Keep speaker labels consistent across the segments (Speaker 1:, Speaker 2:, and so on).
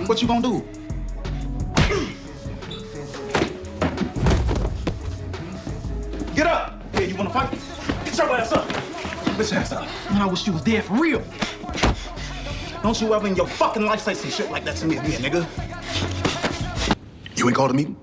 Speaker 1: What you gonna do? Get up! Yeah, you wanna fight? Get your ass up! Get your ass up. Man, I wish you was dead for real. Don't you ever in your fucking life say some shit like that to me again, nigga. You ain't called a meeting?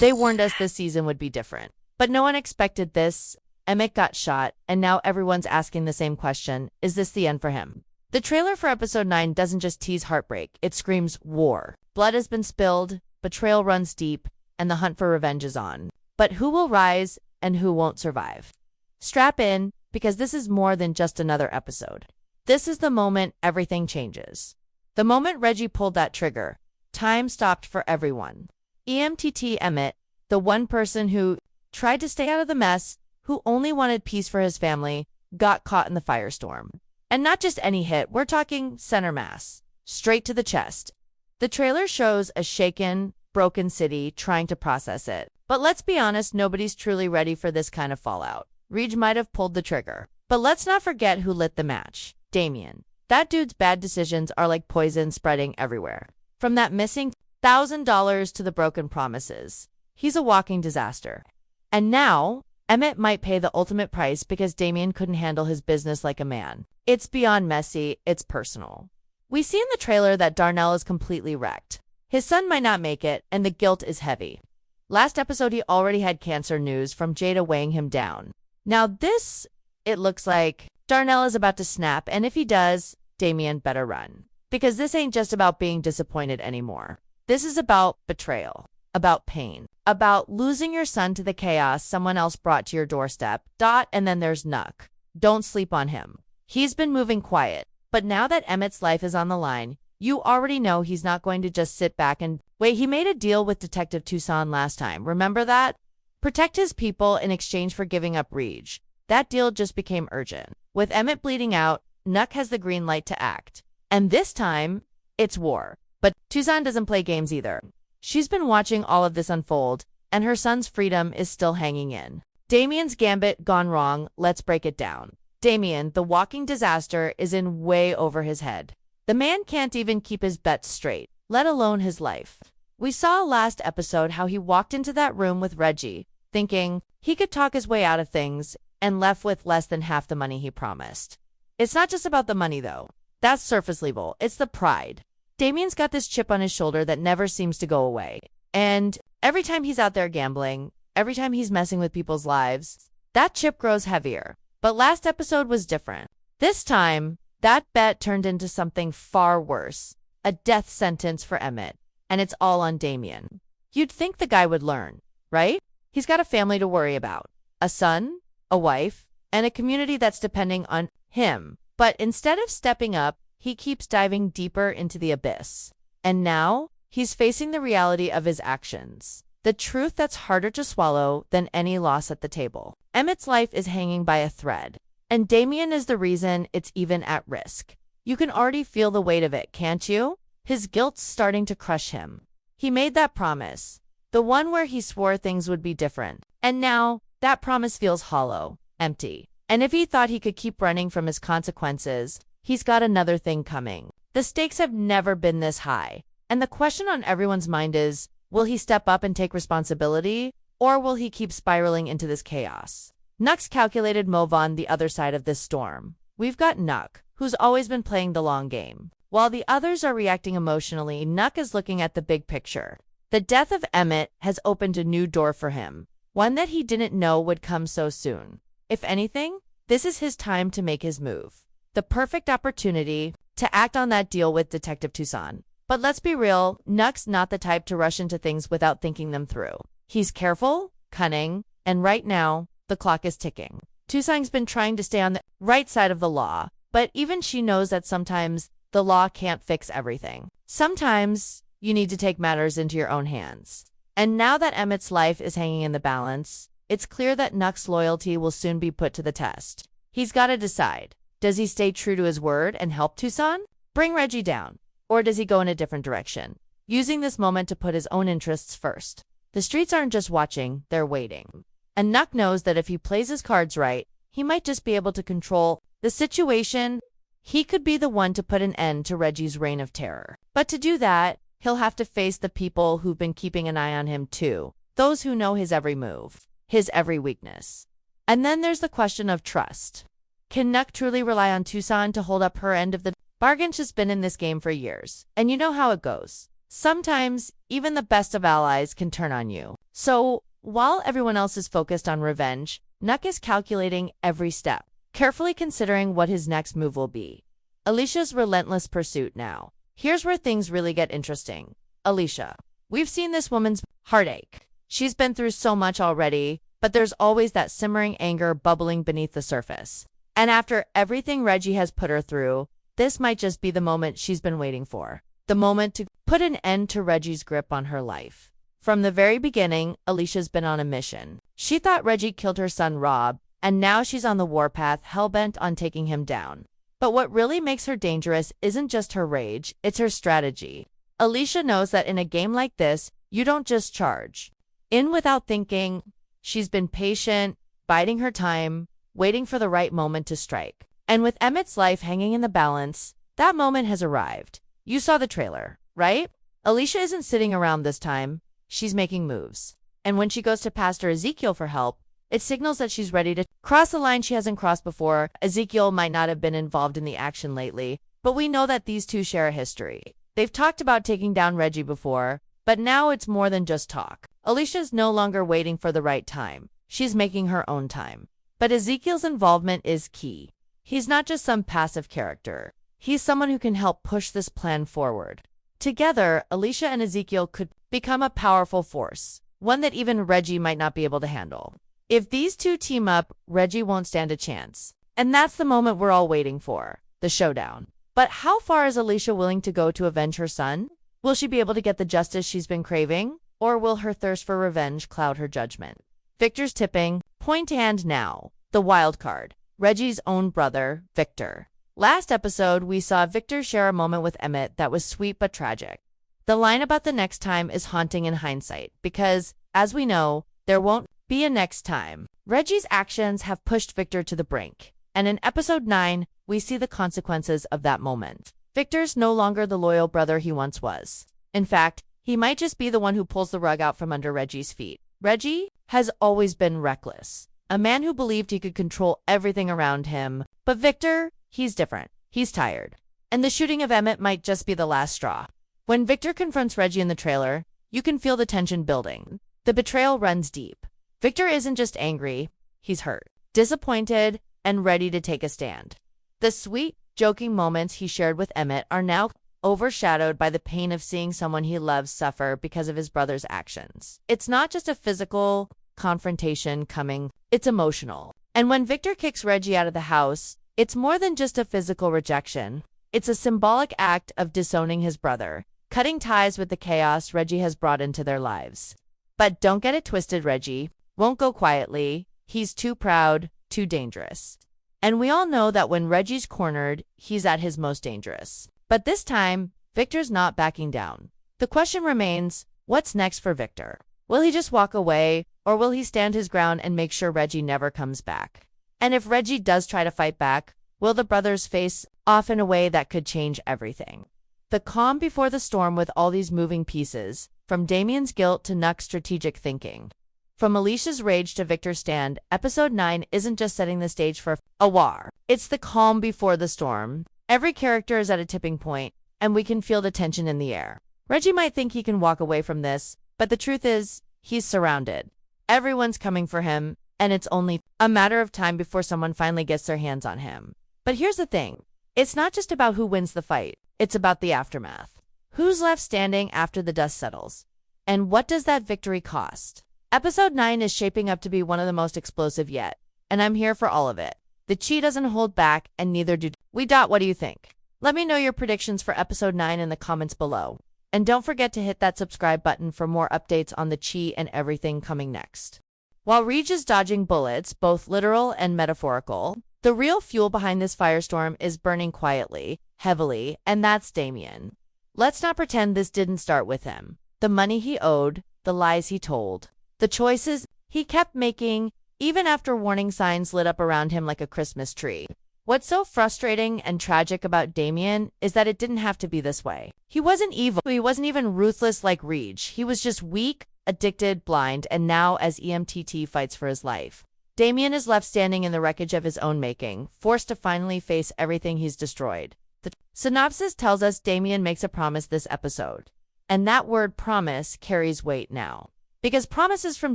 Speaker 2: They warned us this season would be different. But no one expected this. Emmett got shot, and now everyone's asking the same question. Is this the end for him? The trailer for episode 9 doesn't just tease heartbreak. It screams war. Blood has been spilled, betrayal runs deep, and the hunt for revenge is on. But who will rise and who won't survive? Strap in, because this is more than just another episode. This is the moment everything changes. The moment Reggie pulled that trigger, time stopped for everyone. EMTT Emmett, the one person who tried to stay out of the mess, who only wanted peace for his family, got caught in the firestorm. And not just any hit, we're talking center mass, straight to the chest. The trailer shows a shaken, broken city trying to process it. But let's be honest, nobody's truly ready for this kind of fallout. Rege might have pulled the trigger. But let's not forget who lit the match. Damian. That dude's bad decisions are like poison spreading everywhere. From that missing $1,000 to the broken promises. He's a walking disaster. And now, Emmett might pay the ultimate price because Damian couldn't handle his business like a man. It's beyond messy, it's personal. We see in the trailer that Darnell is completely wrecked. His son might not make it, and the guilt is heavy. Last episode, he already had cancer news from Jada weighing him down. Now this, it looks like Darnell is about to snap, and if he does, Damian better run. Because this ain't just about being disappointed anymore. This is about betrayal, about pain, about losing your son to the chaos someone else brought to your doorstep. And then there's Knuck. Don't sleep on him. He's been moving quiet, but now that Emmett's life is on the line, you already know he's not going to just sit back and wait. He made a deal with Detective Tucson last time. Remember that? Protect his people in exchange for giving up Rege. That deal just became urgent. With Emmett bleeding out, Knuck has the green light to act. And this time, it's war. But Tucson doesn't play games either. She's been watching all of this unfold, and her son's freedom is still hanging in. Damian's gambit gone wrong. Let's break it down. Damian, the walking disaster, is in way over his head. The man can't even keep his bets straight, let alone his life. We saw last episode how he walked into that room with Reggie, thinking he could talk his way out of things, and left with less than half the money he promised. It's not just about the money, though. That's surface level. It's the pride. Damian's got this chip on his shoulder that never seems to go away. And every time he's out there gambling, every time he's messing with people's lives, that chip grows heavier. But last episode was different. This time, that bet turned into something far worse. A death sentence for Emmett. And it's all on Damian. You'd think the guy would learn, right? He's got a family to worry about. A son, a wife, and a community that's depending on him. But instead of stepping up, he keeps diving deeper into the abyss. And now, he's facing the reality of his actions. The truth that's harder to swallow than any loss at the table. Emmett's life is hanging by a thread. And Damian is the reason it's even at risk. You can already feel the weight of it, can't you? His guilt's starting to crush him. He made that promise. The one where he swore things would be different. And now, that promise feels hollow, empty. And if he thought he could keep running from his consequences, he's got another thing coming. The stakes have never been this high. And the question on everyone's mind is, will he step up and take responsibility? Or will he keep spiraling into this chaos? Knuck's calculated move on the other side of this storm. We've got Knuck, who's always been playing the long game. While the others are reacting emotionally, Knuck is looking at the big picture. The death of Emmett has opened a new door for him, one that he didn't know would come so soon. If anything, this is his time to make his move. The perfect opportunity to act on that deal with Detective Tucson. But let's be real, Knuck's not the type to rush into things without thinking them through. He's careful, cunning, and right now, the clock is ticking. Tucson's been trying to stay on the right side of the law, but even she knows that sometimes the law can't fix everything. Sometimes you need to take matters into your own hands. And now that Emmett's life is hanging in the balance, it's clear that Knuck's loyalty will soon be put to the test. He's got to decide. Does he stay true to his word and help Tucson? Bring Reggie down? Or does he go in a different direction, using this moment to put his own interests first? The streets aren't just watching, they're waiting. And Knuck knows that if he plays his cards right, he might just be able to control the situation. He could be the one to put an end to Reggie's reign of terror. But to do that, he'll have to face the people who've been keeping an eye on him too. Those who know his every move, his every weakness. And then there's the question of trust. Can Knuck truly rely on Tucson to hold up her end of the bargain? She's been in this game for years, and you know how it goes. Sometimes, even the best of allies can turn on you. So, while everyone else is focused on revenge, Knuck is calculating every step, carefully considering what his next move will be. Alicia's relentless pursuit now. Here's where things really get interesting. Alicia. We've seen this woman's heartache. She's been through so much already, but there's always that simmering anger bubbling beneath the surface. And after everything Reggie has put her through, this might just be the moment she's been waiting for. The moment to put an end to Reggie's grip on her life. From the very beginning, Alicia's been on a mission. She thought Reggie killed her son Rob, and now she's on the warpath, hell-bent on taking him down. But what really makes her dangerous isn't just her rage, it's her strategy. Alicia knows that in a game like this, you don't just charge in without thinking. She's been patient, biding her time, waiting for the right moment to strike. And with Emmett's life hanging in the balance, that moment has arrived. You saw the trailer, right? Alicia isn't sitting around this time. She's making moves. And when she goes to Pastor Ezekiel for help, it signals that she's ready to cross the line she hasn't crossed before. Ezekiel might not have been involved in the action lately, but we know that these two share a history. They've talked about taking down Reggie before, but now it's more than just talk. Alicia's no longer waiting for the right time. She's making her own time. But Ezekiel's involvement is key. He's not just some passive character. He's someone who can help push this plan forward. Together, Alicia and Ezekiel could become a powerful force, one that even Reggie might not be able to handle. If these two team up, Reggie won't stand a chance. And that's the moment we're all waiting for, the showdown. But how far is Alicia willing to go to avenge her son? Will she be able to get the justice she's been craving? Or will her thirst for revenge cloud her judgment? Victor's tipping, point hand now. The wild card, Reggie's own brother, Victor. Last episode, we saw Victor share a moment with Emmett that was sweet but tragic. The line about the next time is haunting in hindsight because, as we know, there won't be a next time. Reggie's actions have pushed Victor to the brink, and in episode 9, we see the consequences of that moment. Victor's no longer the loyal brother he once was. In fact, he might just be the one who pulls the rug out from under Reggie's feet. Reggie has always been reckless, a man who believed he could control everything around him. But Victor, he's different. He's tired. And the shooting of Emmett might just be the last straw. When Victor confronts Reggie in the trailer, you can feel the tension building. The betrayal runs deep. Victor isn't just angry, he's hurt, disappointed, and ready to take a stand. The sweet, joking moments he shared with Emmett are now overshadowed by the pain of seeing someone he loves suffer because of his brother's actions. It's not just a physical confrontation coming, it's emotional. And when Victor kicks Reggie out of the house, it's more than just a physical rejection. It's a symbolic act of disowning his brother, cutting ties with the chaos Reggie has brought into their lives. But don't get it twisted, Reggie won't go quietly. He's too proud, too dangerous. And we all know that when Reggie's cornered, he's at his most dangerous. But this time, Victor's not backing down. The question remains, what's next for Victor? Will he just walk away, or will he stand his ground and make sure Reggie never comes back? And if Reggie does try to fight back, will the brothers face off in a way that could change everything? The calm before the storm with all these moving pieces, from Damian's guilt to Knuck's strategic thinking. From Alicia's rage to Victor's stand, episode 9 isn't just setting the stage for a war. It's the calm before the storm. Every character is at a tipping point, and we can feel the tension in the air. Reggie might think he can walk away from this, but the truth is, he's surrounded. Everyone's coming for him, and it's only a matter of time before someone finally gets their hands on him. But here's the thing. It's not just about who wins the fight. It's about the aftermath. Who's left standing after the dust settles? And what does that victory cost? Episode 9 is shaping up to be one of the most explosive yet, and I'm here for all of it. The chi doesn't hold back, and neither do we. What do you think? Let me know your predictions for episode 9 in the comments below. And don't forget to hit that subscribe button for more updates on the chi and everything coming next. While Rege is dodging bullets, both literal and metaphorical, the real fuel behind this firestorm is burning quietly, heavily, and that's Damian. Let's not pretend this didn't start with him. The money he owed, the lies he told, the choices he kept making, even after warning signs lit up around him like a Christmas tree. What's so frustrating and tragic about Damian is that it didn't have to be this way. He wasn't evil. He wasn't even ruthless like Rege. He was just weak, addicted, blind, and now as EMTT fights for his life. Damian is left standing in the wreckage of his own making, forced to finally face everything he's destroyed. The synopsis tells us Damian makes a promise this episode. And that word promise carries weight now. Because promises from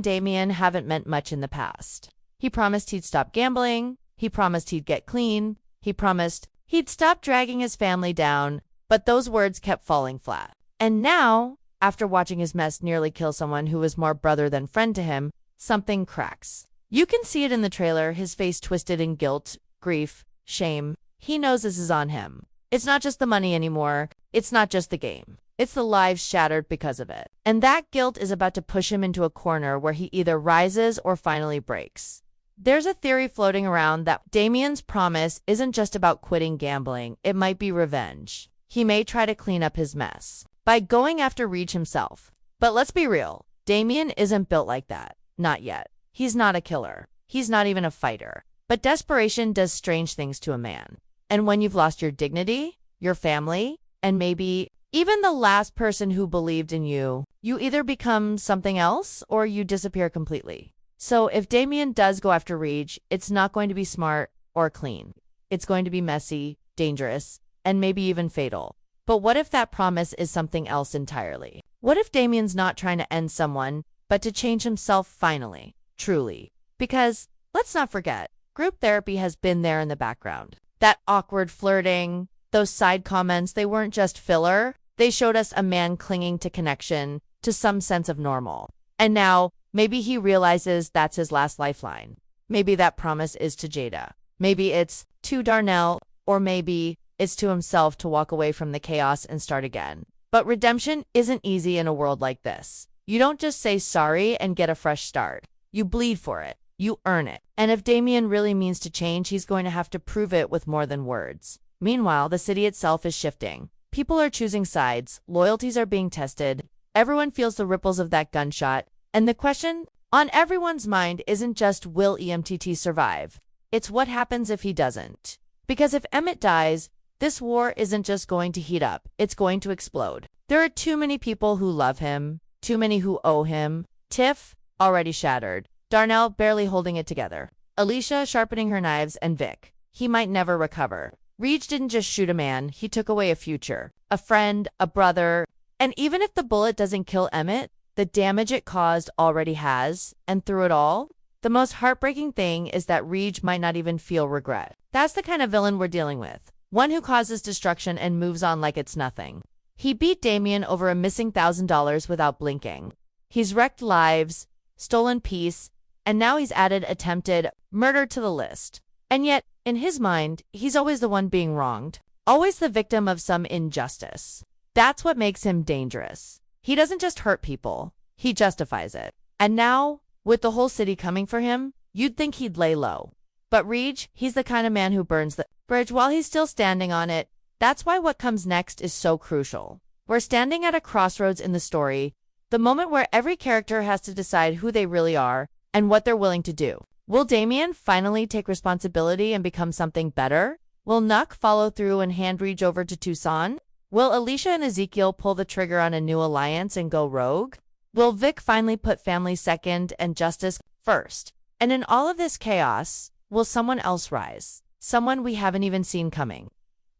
Speaker 2: Damian haven't meant much in the past. He promised he'd stop gambling. He promised he'd get clean. He promised he'd stop dragging his family down. But those words kept falling flat. And now, after watching his mess nearly kill someone who was more brother than friend to him, something cracks. You can see it in the trailer, his face twisted in guilt, grief, shame. He knows this is on him. It's not just the money anymore. It's not just the game. It's the lives shattered because of it. And that guilt is about to push him into a corner where he either rises or finally breaks. There's a theory floating around that Damian's promise isn't just about quitting gambling. It might be revenge. He may try to clean up his mess by going after Rege himself. But let's be real. Damian isn't built like that. Not yet. He's not a killer. He's not even a fighter. But desperation does strange things to a man. And when you've lost your dignity, your family, and maybe even the last person who believed in you, you either become something else or you disappear completely. So if Damian does go after Rege, it's not going to be smart or clean. It's going to be messy, dangerous, and maybe even fatal. But what if that promise is something else entirely? What if Damian's not trying to end someone, but to change himself finally, truly? Because, let's not forget, group therapy has been there in the background. That awkward flirting, those side comments, they weren't just filler. They showed us a man clinging to connection, to some sense of normal. And now, maybe he realizes that's his last lifeline. Maybe that promise is to Jada. Maybe it's to Darnell, or maybe it's to himself to walk away from the chaos and start again. But redemption isn't easy in a world like this. You don't just say sorry and get a fresh start. You bleed for it. You earn it. And if Damian really means to change, he's going to have to prove it with more than words. Meanwhile, the city itself is shifting. People are choosing sides. Loyalties are being tested. Everyone feels the ripples of that gunshot. And the question on everyone's mind isn't just will EMTT survive? It's what happens if he doesn't. Because if Emmett dies, this war isn't just going to heat up. It's going to explode. There are too many people who love him. Too many who owe him. Tiff, already shattered. Darnell barely holding it together. Alicia sharpening her knives, and Vic. He might never recover. Rege didn't just shoot a man, he took away a future, a friend, a brother. And even if the bullet doesn't kill Emmett, the damage it caused already has. And through it all, the most heartbreaking thing is that Rege might not even feel regret. That's the kind of villain we're dealing with. One who causes destruction and moves on like it's nothing. He beat Damian over a missing $1,000 without blinking. He's wrecked lives, stolen peace, and now he's added attempted murder to the list. And yet, in his mind, he's always the one being wronged, always the victim of some injustice. That's what makes him dangerous. He doesn't just hurt people, he justifies it. And now, with the whole city coming for him, you'd think he'd lay low. But Rege, he's the kind of man who burns the bridge while he's still standing on it. That's why what comes next is so crucial. We're standing at a crossroads in the story, the moment where every character has to decide who they really are and what they're willing to do. Will Damian finally take responsibility and become something better? Will Knuck follow through and hand Rege over to Tucson? Will Alicia and Ezekiel pull the trigger on a new alliance and go rogue? Will Vic finally put family second and justice first? And in all of this chaos, will someone else rise? Someone we haven't even seen coming.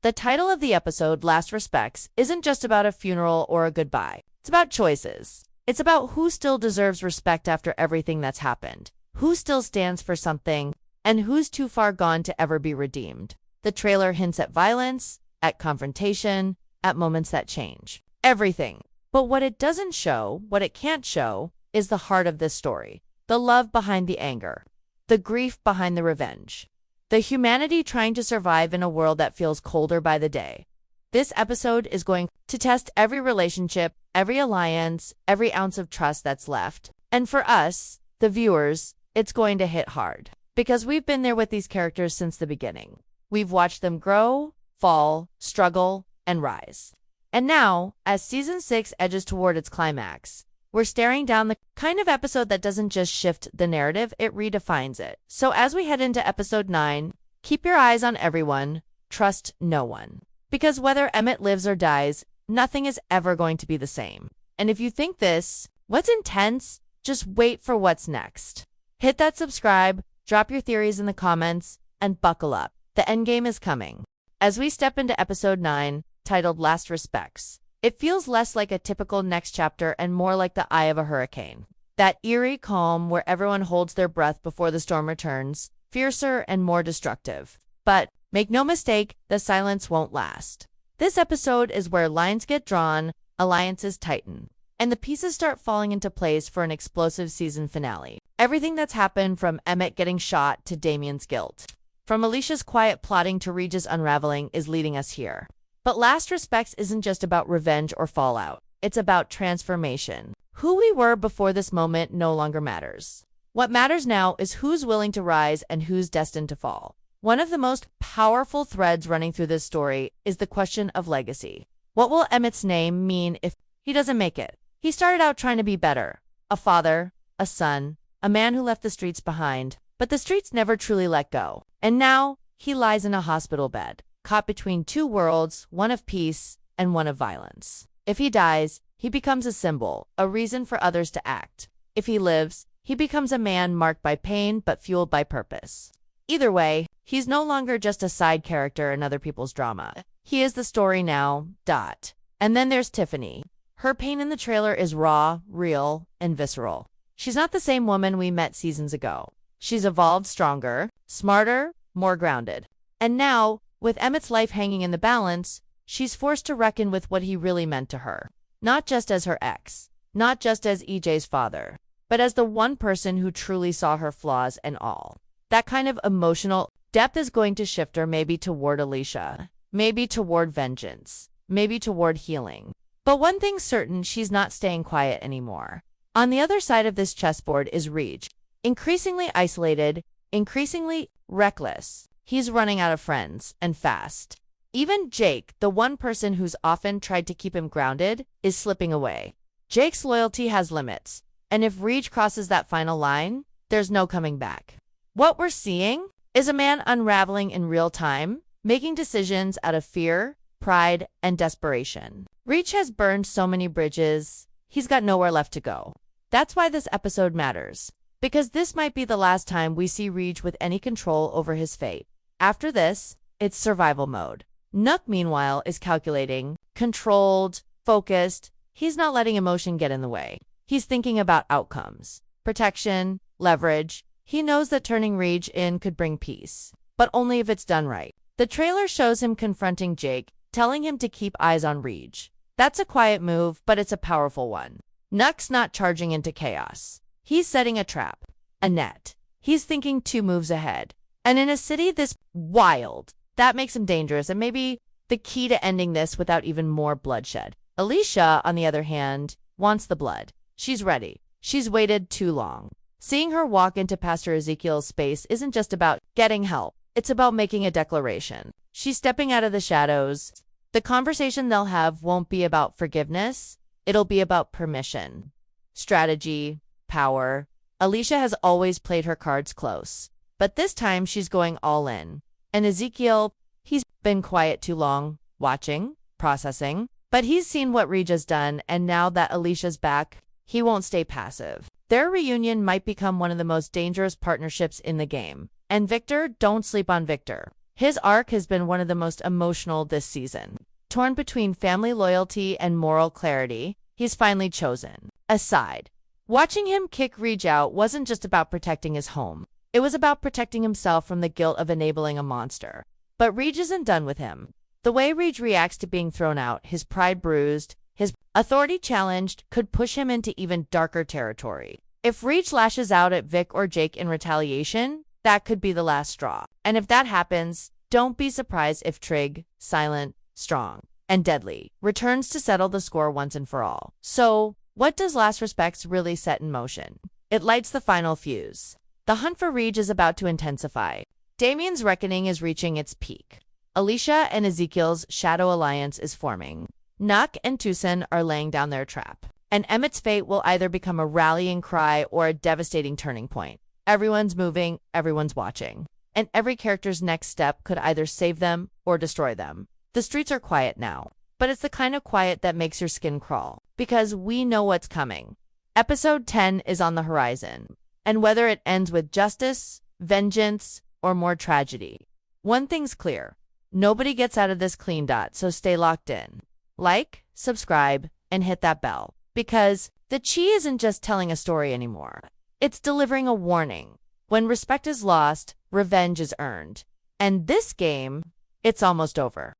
Speaker 2: The title of the episode, Last Respects, isn't just about a funeral or a goodbye. It's about choices. It's about who still deserves respect after everything that's happened, who still stands for something, and who's too far gone to ever be redeemed. The trailer hints at violence, at confrontation, at moments that change. Everything. But what it doesn't show, what it can't show, is the heart of this story. The love behind the anger. The grief behind the revenge. The humanity trying to survive in a world that feels colder by the day. This episode is going to test every relationship, every alliance, every ounce of trust that's left. And for us, the viewers, it's going to hit hard. Because we've been there with these characters since the beginning. We've watched them grow, fall, struggle, and rise. And now, as Season 6 edges toward its climax, We're staring down the kind of episode that doesn't just shift the narrative, it redefines it. So as we head into episode 9, keep your eyes on everyone, trust no one. Because whether Emmett lives or dies, nothing is ever going to be the same. And if you think what's intense, just wait for what's next. Hit that subscribe, drop your theories in the comments, and buckle up. The endgame is coming. As we step into episode 9, titled Last Respects, it feels less like a typical next chapter and more like the eye of a hurricane. That eerie calm where everyone holds their breath before the storm returns, fiercer and more destructive. But make no mistake, the silence won't last. This episode is where lines get drawn, alliances tighten, and the pieces start falling into place for an explosive season finale. Everything that's happened from Emmett getting shot to Damian's guilt, from Alicia's quiet plotting to Rege's unraveling is leading us here. But Last Respects isn't just about revenge or fallout. It's about transformation. Who we were before this moment no longer matters. What matters now is who's willing to rise and who's destined to fall. One of the most powerful threads running through this story is the question of legacy. What will Emmett's name mean if he doesn't make it? He started out trying to be better. A father, a son, a man who left the streets behind, but the streets never truly let go. And now, he lies in a hospital bed, caught between two worlds, one of peace and one of violence. If he dies, he becomes a symbol, a reason for others to act. If he lives, he becomes a man marked by pain but fueled by purpose. Either way, he's no longer just a side character in other people's drama. He is the story now, . And then there's Tiffany. Her pain in the trailer is raw, real, and visceral. She's not the same woman we met seasons ago. She's evolved stronger, smarter, more grounded. And now, with Emmett's life hanging in the balance, she's forced to reckon with what he really meant to her. Not just as her ex, not just as EJ's father, but as the one person who truly saw her flaws and all. That kind of emotional depth is going to shift her maybe toward Alicia, maybe toward vengeance, maybe toward healing. But one thing's certain, she's not staying quiet anymore. On the other side of this chessboard is Rege, increasingly isolated, increasingly reckless. He's running out of friends, and fast. Even Jake, the one person who's often tried to keep him grounded, is slipping away. Jake's loyalty has limits, and if Rege crosses that final line, there's no coming back. What we're seeing is a man unraveling in real time, making decisions out of fear, pride, and desperation. Rege has burned so many bridges, he's got nowhere left to go. That's why this episode matters, because this might be the last time we see Rege with any control over his fate. After this, it's survival mode. Knuck, meanwhile, is calculating, controlled, focused. He's not letting emotion get in the way. He's thinking about outcomes, protection, leverage. He knows that turning Rege in could bring peace, but only if it's done right. The trailer shows him confronting Jake, telling him to keep eyes on Rege. That's a quiet move, but it's a powerful one. Knuck's not charging into chaos. He's setting a trap, a net. He's thinking 2 moves ahead. And in a city this wild, that makes him dangerous and maybe the key to ending this without even more bloodshed. Alicia, on the other hand, wants the blood. She's ready. She's waited too long. Seeing her walk into Pastor Ezekiel's space isn't just about getting help. It's about making a declaration. She's stepping out of the shadows. The conversation they'll have won't be about forgiveness. It'll be about permission, strategy, power. Alicia has always played her cards close, but this time she's going all in. And Ezekiel, he's been quiet too long, watching, processing, but he's seen what Rege's done, and now that Alicia's back, he won't stay passive. Their reunion might become one of the most dangerous partnerships in the game. And Victor, don't sleep on Victor. His arc has been one of the most emotional this season. Torn between family loyalty and moral clarity, he's finally chosen a side. Watching him kick Rege out wasn't just about protecting his home. It was about protecting himself from the guilt of enabling a monster. But Rege isn't done with him. The way Rege reacts to being thrown out, his pride bruised, his authority challenged, could push him into even darker territory. If Rege lashes out at Vic or Jake in retaliation, that could be the last straw. And if that happens, don't be surprised if Trig, silent, strong, and deadly, returns to settle the score once and for all. So, what does Last Respects really set in motion? It lights the final fuse. The hunt for Rege is about to intensify. Damian's reckoning is reaching its peak. Alicia and Ezekiel's shadow alliance is forming. Knuck and Tucson are laying down their trap. And Emmett's fate will either become a rallying cry or a devastating turning point. Everyone's moving, everyone's watching. And every character's next step could either save them or destroy them. The streets are quiet now, but it's the kind of quiet that makes your skin crawl, because we know what's coming. Episode 10 is on the horizon, and whether it ends with justice, vengeance, or more tragedy, one thing's clear. Nobody gets out of this clean. So stay locked in. Like, subscribe, and hit that bell, because the Chi isn't just telling a story anymore. It's delivering a warning. When respect is lost, revenge is earned. And this game, it's almost over.